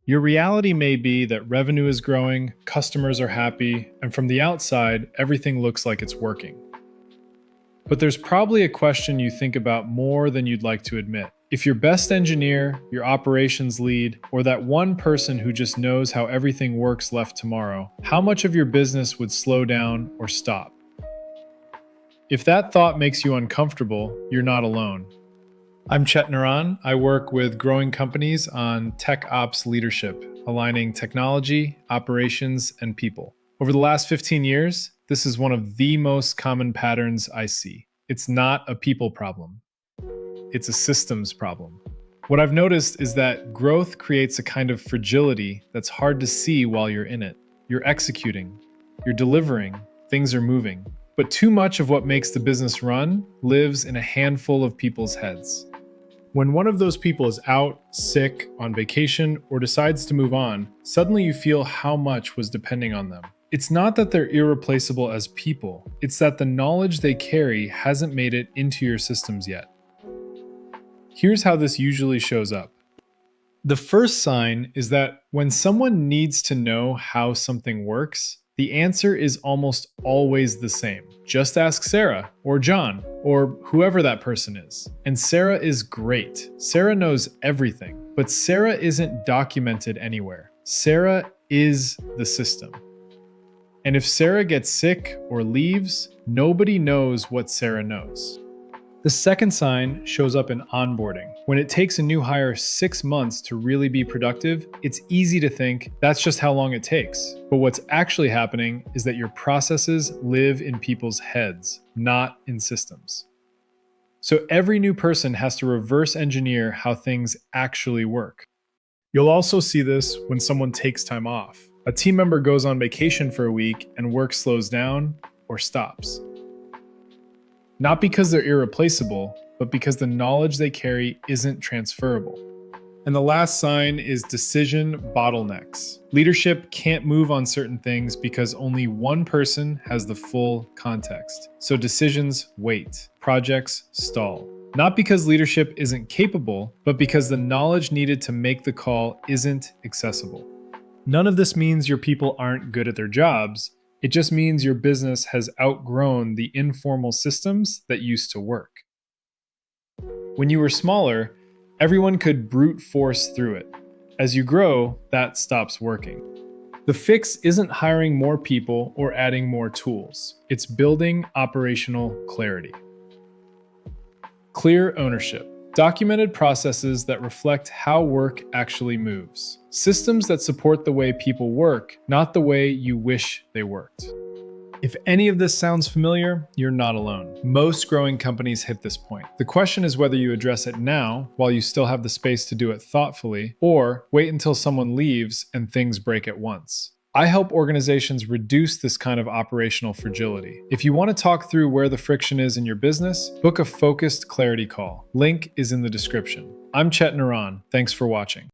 Your reality may be that revenue is growing, customers are happy, and from the outside, everything looks like it's working. But there's probably a question you think about more than you'd like to admit. If your best engineer, your operations lead, or that one person who just knows how everything works left tomorrow, how much of your business would slow down or stop? If that thought makes you uncomfortable, you're not alone. I'm Chet Naran. I work with growing companies on tech ops leadership, aligning technology, operations, and people. Over the last 15 years, this is one of the most common patterns I see. It's not a people problem. It's a systems problem. What I've noticed is that growth creates a kind of fragility that's hard to see while you're in it. You're executing, you're delivering, things are moving. But too much of what makes the business run lives in a handful of people's heads. When one of those people is out, sick, on vacation, or decides to move on, suddenly you feel how much was depending on them. It's not that they're irreplaceable as people, it's that the knowledge they carry hasn't made it into your systems yet. Here's how this usually shows up. The first sign is that when someone needs to know how something works, the answer is almost always the same. Just ask Sarah or John or whoever that person is. And Sarah is great. Sarah knows everything, but Sarah isn't documented anywhere. Sarah is the system. And if Sarah gets sick or leaves, nobody knows what Sarah knows. The second sign shows up in onboarding. When it takes a new hire 6 months to really be productive, it's easy to think that's just how long it takes. But what's actually happening is that your processes live in people's heads, not in systems. So every new person has to reverse engineer how things actually work. You'll also see this when someone takes time off. A team member goes on vacation for a week and work slows down or stops. Not because they're irreplaceable, but because the knowledge they carry isn't transferable. And the last sign is decision bottlenecks. Leadership can't move on certain things because only one person has the full context. So decisions wait, projects stall. Not because leadership isn't capable, but because the knowledge needed to make the call isn't accessible. None of this means your people aren't good at their jobs. It just means your business has outgrown the informal systems that used to work. When you were smaller, everyone could brute force through it. As you grow, that stops working. The fix isn't hiring more people or adding more tools. It's building operational clarity. Clear ownership. Documented processes that reflect how work actually moves. Systems that support the way people work, not the way you wish they worked. If any of this sounds familiar, you're not alone. Most growing companies hit this point. The question is whether you address it now, while you still have the space to do it thoughtfully, or wait until someone leaves and things break at once. I help organizations reduce this kind of operational fragility. If you want to talk through where the friction is in your business, book a focused clarity call. Link is in the description. I'm Chet Naran. Thanks for watching.